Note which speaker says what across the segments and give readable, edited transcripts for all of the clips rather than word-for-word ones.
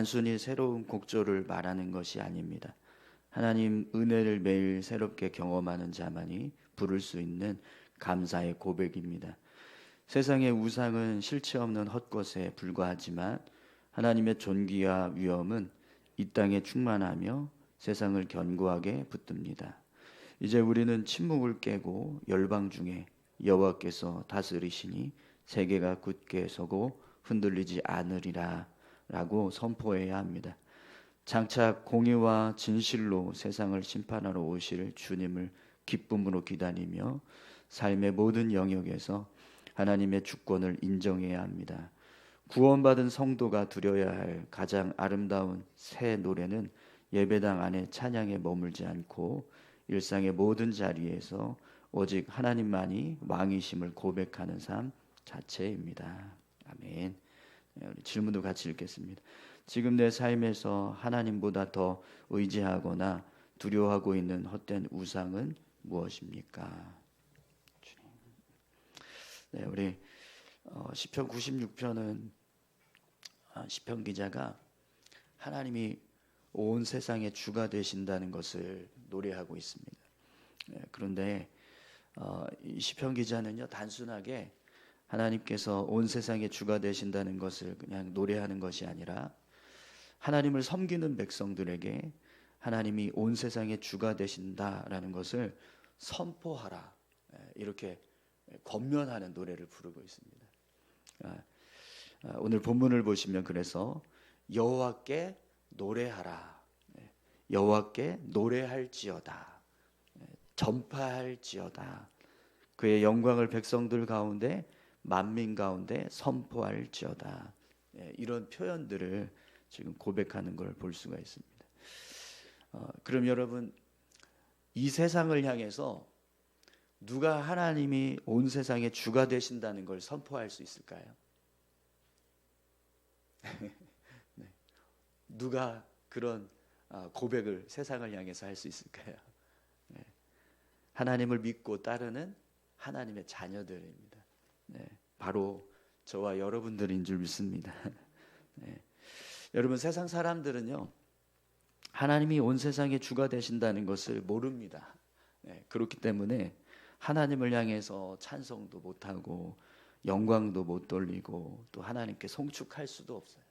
Speaker 1: 단순히 새로운 곡조를 말하는 것이 아닙니다. 하나님 은혜를 매일 새롭게 경험하는 자만이 부를 수 있는 감사의 고백입니다. 세상의 우상은 실체 없는 헛것에 불과하지만 하나님의 존귀와 위엄은 이 땅에 충만하며 세상을 견고하게 붙듭니다. 이제 우리는 침묵을 깨고 열방 중에 여호와께서 다스리시니 세계가 굳게 서고 흔들리지 않으리라 라고 선포해야 합니다. 장차 공의와 진실로 세상을 심판하러 오실 주님을 기쁨으로 기다리며 삶의 모든 영역에서 하나님의 주권을 인정해야 합니다. 구원받은 성도가 드려야 할 가장 아름다운 새 노래는 예배당 안에 찬양에 머물지 않고 일상의 모든 자리에서 오직 하나님만이 왕이심을 고백하는 삶 자체입니다. 아멘. 우리 질문도 같이 읽겠습니다. 지금 내 삶에서 하나님보다 더 의지하거나 두려워하고 있는 헛된 우상은 무엇입니까? 네, 우리 시편 96편은 시편 기자가 하나님이 온 세상의 주가 되신다는 것을 노래하고 있습니다. 네, 그런데 이 시편 기자는요, 단순하게 하나님께서 온 세상의 주가 되신다는 것을 그냥 노래하는 것이 아니라 하나님을 섬기는 백성들에게 하나님이 온 세상의 주가 되신다라는 것을 선포하라, 이렇게 권면하는 노래를 부르고 있습니다. 오늘 본문을 보시면 그래서 여호와께 노래하라, 여호와께 노래할지어다, 전파할지어다, 그의 영광을 백성들 가운데 만민 가운데 선포할지어다, 이런 표현들을 지금 고백하는 걸 볼 수가 있습니다. 그럼 여러분, 이 세상을 향해서 누가 하나님이 온 세상의 주가 되신다는 걸 선포할 수 있을까요? 네. 누가 그런 고백을 세상을 향해서 할 수 있을까요? 네. 하나님을 믿고 따르는 하나님의 자녀들입니다. 네. 바로 저와 여러분들인 줄 믿습니다. 네. 여러분, 세상 사람들은요, 하나님이 온 세상의 주가 되신다는 것을 모릅니다. 네. 그렇기 때문에 하나님을 향해서 찬송도 못하고 영광도 못 돌리고 또 하나님께 송축할 수도 없어요.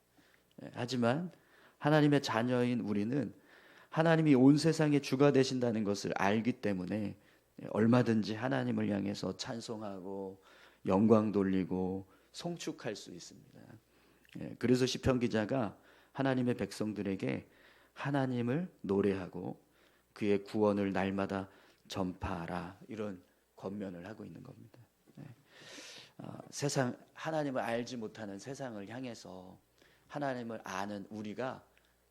Speaker 1: 하지만 하나님의 자녀인 우리는 하나님이 온 세상의 주가 되신다는 것을 알기 때문에 얼마든지 하나님을 향해서 찬송하고 영광 돌리고 송축할 수 있습니다. 그래서 시편 기자가 하나님의 백성들에게 하나님을 노래하고 그의 구원을 날마다 전파하라, 이런 권면을 하고 있는 겁니다. 세상, 하나님을 알지 못하는 세상을 향해서 하나님을 아는 우리가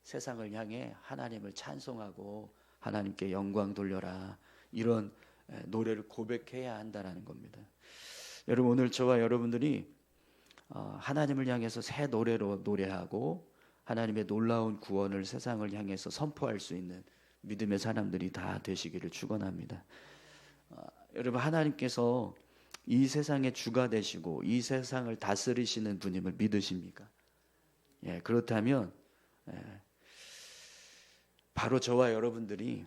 Speaker 1: 세상을 향해 하나님을 찬송하고 하나님께 영광 돌려라, 이런 노래를 고백해야 한다는 겁니다. 여러분, 오늘 저와 여러분들이 하나님을 향해서 새 노래로 노래하고 하나님의 놀라운 구원을 세상을 향해서 선포할 수 있는 믿음의 사람들이 다 되시기를 축원합니다. 여러분, 하나님께서 이 세상의 주가 되시고 이 세상을 다스리시는 분임을 믿으십니까? 그렇다면 바로 저와 여러분들이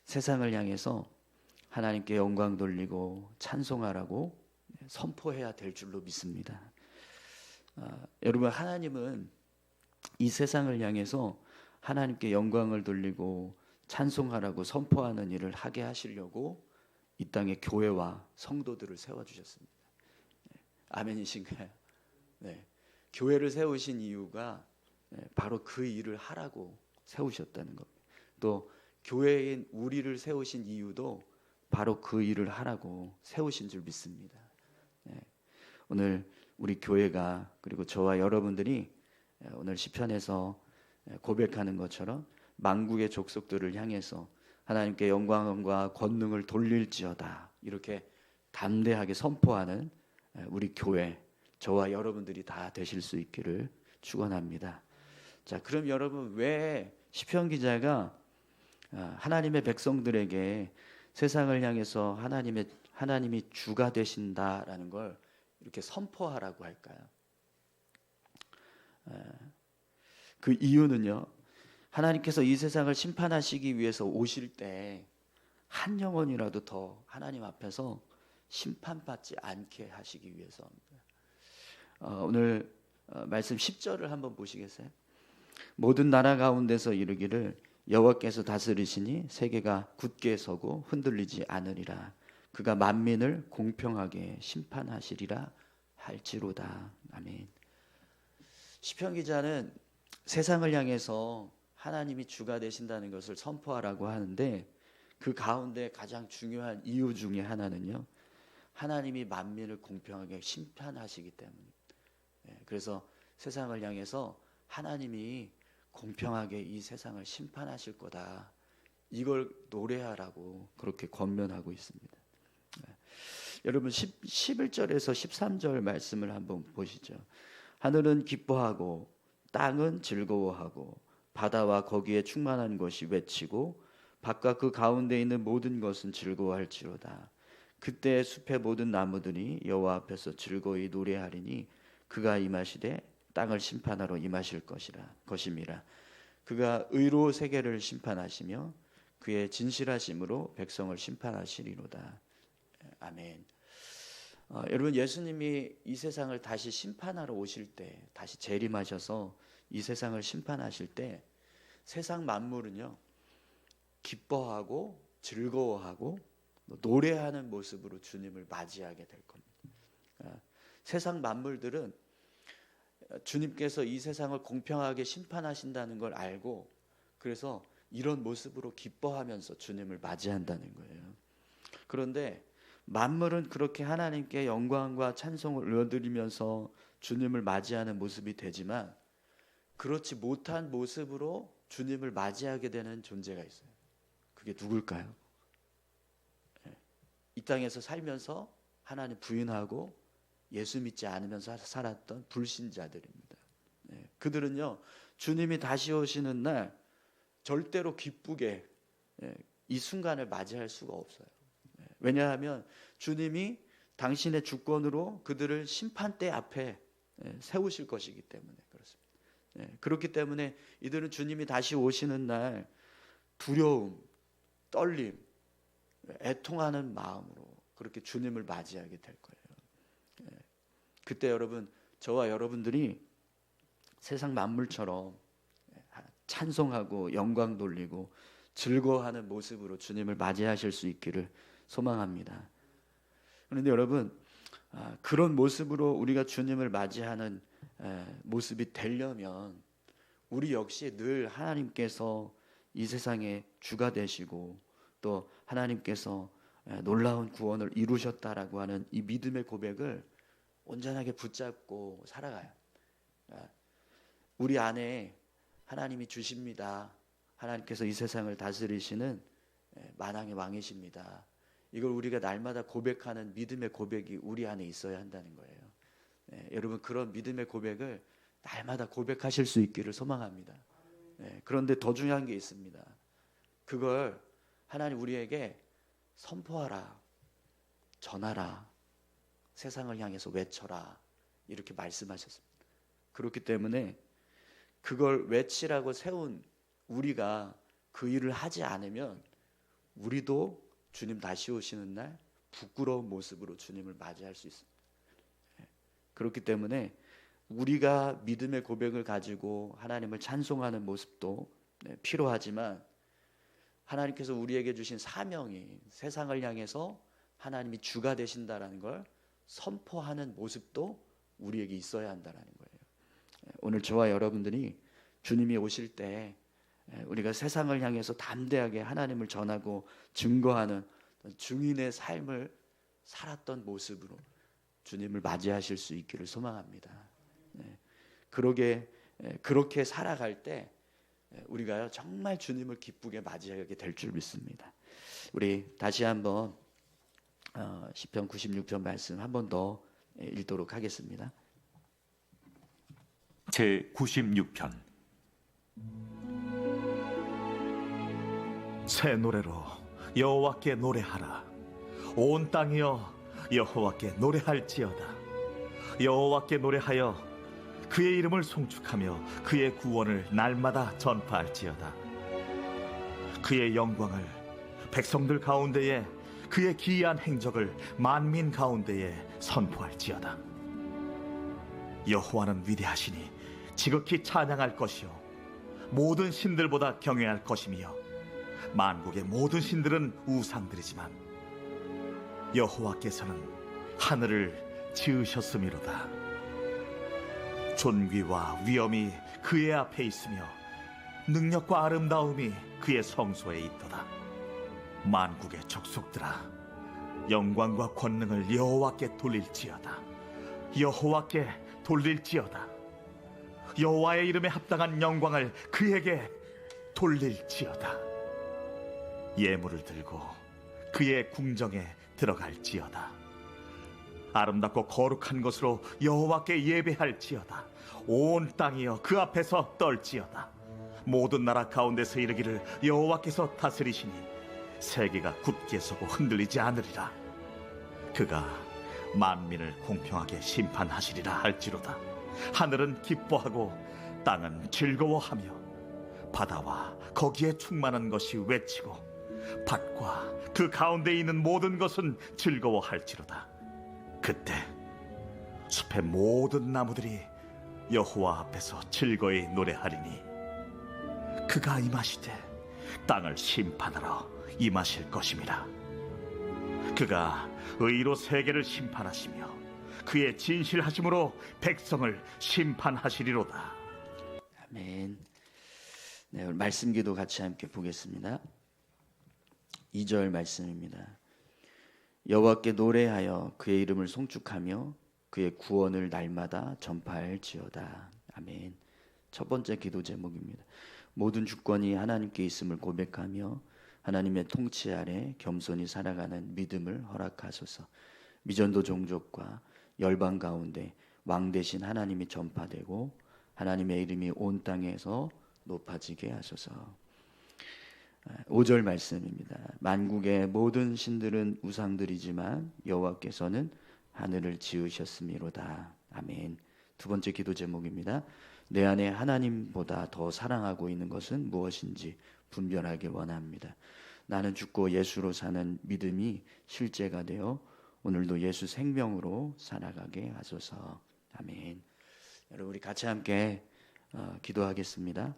Speaker 1: 세상을 향해서 하나님께 영광 돌리고 찬송하라고 선포해야 될 줄로 믿습니다. 여러분, 하나님은 이 세상을 향해서 하나님께 영광을 돌리고 찬송하라고 선포하는 일을 하게 하시려고 이 땅에 교회와 성도들을 세워주셨습니다. 아멘이신가요? 네. 교회를 세우신 이유가 바로 그 일을 하라고 세우셨다는 겁니다. 또 교회인 우리를 세우신 이유도 바로 그 일을 하라고 세우신 줄 믿습니다. 오늘 우리 교회가, 그리고 저와 여러분들이 오늘 시편에서 고백하는 것처럼 만국의 족속들을 향해서 하나님께 영광과 권능을 돌릴지어다, 이렇게 담대하게 선포하는 우리 교회, 저와 여러분들이 다 되실 수 있기를 축원합니다. 자, 그럼 여러분, 왜 시편 기자가 하나님의 백성들에게 세상을 향해서 하나님이 주가 되신다라는 걸 이렇게 선포하라고 할까요? 그 이유는요, 하나님께서 이 세상을 심판하시기 위해서 오실 때 한 영혼이라도 더 하나님 앞에서 심판받지 않게 하시기 위해서입니다. 오늘 말씀 10절을 한번 보시겠어요? 모든 나라 가운데서 이르기를 여호와께서 다스리시니 세계가 굳게 서고 흔들리지 않으리라. 그가 만민을 공평하게 심판하시리라 할지로다. 아멘. 시편 기자는 세상을 향해서 하나님이 주가 되신다는 것을 선포하라고 하는데, 그 가운데 가장 중요한 이유 중에 하나는요, 하나님이 만민을 공평하게 심판하시기 때문입니다. 그래서 세상을 향해서 하나님이 공평하게 이 세상을 심판하실 거다, 이걸 노래하라고 그렇게 권면하고 있습니다. 여러분 11절에서 13절 말씀을 한번 보시죠. 하늘은 기뻐하고 땅은 즐거워하고 바다와 거기에 충만한 것이 외치고 바깥 그 가운데 있는 모든 것은 즐거워할지로다. 그때 숲의 모든 나무들이 여호와 앞에서 즐거이 노래하리니 그가 임하시되 땅을 심판하러 임하실 것임이라. 그가 의로 세계를 심판하시며 그의 진실하심으로 백성을 심판하시리로다. 아멘. 여러분, 예수님이 이 세상을 다시 심판하러 오실 때, 다시 재림하셔서 이 세상을 심판하실 때 세상 만물은요, 기뻐하고 즐거워하고 노래하는 모습으로 주님을 맞이하게 될 겁니다. 세상 만물들은 주님께서 이 세상을 공평하게 심판하신다는 걸 알고, 그래서 이런 모습으로 기뻐하면서 주님을 맞이한다는 거예요. 그런데 만물은 그렇게 하나님께 영광과 찬송을 올려드리면서 주님을 맞이하는 모습이 되지만, 그렇지 못한 모습으로 주님을 맞이하게 되는 존재가 있어요. 그게 누굴까요? 이 땅에서 살면서 하나님 부인하고 예수 믿지 않으면서 살았던 불신자들입니다. 그들은요, 주님이 다시 오시는 날 절대로 기쁘게 이 순간을 맞이할 수가 없어요. 왜냐하면 주님이 당신의 주권으로 그들을 심판대 앞에 세우실 것이기 때문에 그렇습니다. 그렇기 때문에 이들은 주님이 다시 오시는 날 두려움, 떨림, 애통하는 마음으로 그렇게 주님을 맞이하게 될 거예요. 그때 여러분, 저와 여러분들이 세상 만물처럼 찬송하고 영광 돌리고 즐거워하는 모습으로 주님을 맞이하실 수 있기를 소망합니다. 그런데 여러분, 그런 모습으로 우리가 주님을 맞이하는 모습이 되려면 우리 역시 늘 하나님께서 이 세상의 주가 되시고 또 하나님께서 놀라운 구원을 이루셨다라고 하는 이 믿음의 고백을 온전하게 붙잡고 살아가요. 우리 안에 하나님이 주십니다. 하나님께서 이 세상을 다스리시는 만왕의 왕이십니다. 이걸 우리가 날마다 고백하는 믿음의 고백이 우리 안에 있어야 한다는 거예요. 여러분, 그런 믿음의 고백을 날마다 고백하실 수 있기를 소망합니다. 그런데 더 중요한 게 있습니다. 그걸 하나님 우리에게 선포하라, 전하라, 세상을 향해서 외쳐라, 이렇게 말씀하셨습니다. 그렇기 때문에 그걸 외치라고 세운 우리가 그 일을 하지 않으면 우리도 주님 다시 오시는 날 부끄러운 모습으로 주님을 맞이할 수 있습니다. 그렇기 때문에 우리가 믿음의 고백을 가지고 하나님을 찬송하는 모습도 필요하지만, 하나님께서 우리에게 주신 사명이 세상을 향해서 하나님이 주가 되신다라는 걸 선포하는 모습도 우리에게 있어야 한다는 거예요. 오늘 저와 여러분들이 주님이 오실 때 우리가 세상을 향해서 담대하게 하나님을 전하고 증거하는 증인의 삶을 살았던 모습으로 주님을 맞이하실 수 있기를 소망합니다. 그렇게 살아갈 때 우리가 정말 주님을 기쁘게 맞이하게 될 줄 믿습니다. 우리 다시 한번 시편 96편 말씀 한 번 더 읽도록 하겠습니다.
Speaker 2: 제 96편.
Speaker 3: 새 노래로 여호와께 노래하라. 온 땅이여 여호와께 노래할지어다. 여호와께 노래하여 그의 이름을 송축하며 그의 구원을 날마다 전파할지어다. 그의 영광을 백성들 가운데에, 그의 기이한 행적을 만민 가운데에 선포할지어다. 여호와는 위대하시니 지극히 찬양할 것이요 모든 신들보다 경외할 것이며, 만국의 모든 신들은 우상들이지만 여호와께서는 하늘을 지으셨음이로다. 존귀와 위엄이 그의 앞에 있으며 능력과 아름다움이 그의 성소에 있도다. 만국의 족속들아, 영광과 권능을 여호와께 돌릴지어다. 여호와께 돌릴지어다. 여호와의 이름에 합당한 영광을 그에게 돌릴지어다. 예물을 들고 그의 궁정에 들어갈지어다. 아름답고 거룩한 것으로 여호와께 예배할지어다. 온 땅이여 그 앞에서 떨지어다. 모든 나라 가운데서 이르기를 여호와께서 다스리시니 세계가 굳게 서고 흔들리지 않으리라. 그가 만민을 공평하게 심판하시리라 할지로다. 하늘은 기뻐하고 땅은 즐거워하며 바다와 거기에 충만한 것이 외치고 밭과 그 가운데 있는 모든 것은 즐거워할지로다. 그때 숲의 모든 나무들이 여호와 앞에서 즐거이 노래하리니 그가 임하시되 땅을 심판하러 임하실 것임이라. 그가 의로 세계를 심판하시며 그의 진실하심으로 백성을 심판하시리로다.
Speaker 1: 아멘. 네, 오늘 말씀 기도 같이 함께 보겠습니다. 2절 말씀입니다. 여호와께 노래하여 그의 이름을 송축하며 그의 구원을 날마다 전파할지어다. 아멘. 첫 번째 기도 제목입니다. 모든 주권이 하나님께 있음을 고백하며 하나님의 통치 아래 겸손히 살아가는 믿음을 허락하소서. 미전도 종족과 열방 가운데 왕 대신 하나님이 전파되고 하나님의 이름이 온 땅에서 높아지게 하소서. 5절 말씀입니다. 만국의 모든 신들은 우상들이지만 여호와께서는 하늘을 지으셨음이로다. 아멘. 두 번째 기도 제목입니다. 내 안에 하나님보다 더 사랑하고 있는 것은 무엇인지 분별하기 원합니다. 나는 죽고 예수로 사는 믿음이 실제가 되어 오늘도 예수 생명으로 살아가게 하소서. 아멘. 여러분 우리 같이 함께 기도하겠습니다.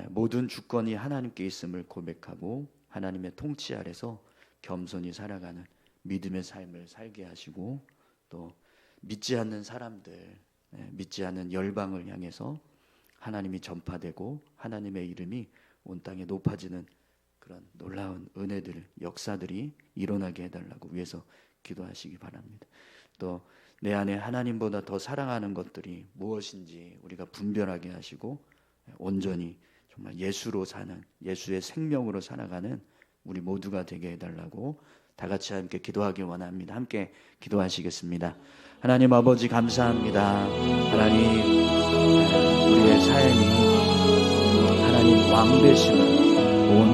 Speaker 1: 모든 주권이 하나님께 있음을 고백하고 하나님의 통치 아래서 겸손히 살아가는 믿음의 삶을 살게 하시고 또 믿지 않는 사람들, 믿지 않는 열방을 향해서 하나님이 전파되고 하나님의 이름이 온 땅에 높아지는 그런 놀라운 은혜들, 역사들이 일어나게 해달라고 위해서 기도하시기 바랍니다. 또 내 안에 하나님보다 더 사랑하는 것들이 무엇인지 우리가 분별하게 하시고 온전히 정말 예수로 사는, 예수의 생명으로 살아가는 우리 모두가 되게 해달라고 다 같이 함께 기도하길 원합니다. 함께 기도하시겠습니다. 하나님 아버지 감사합니다. 하나님 우리의 삶이 하나님 왕 되심을 온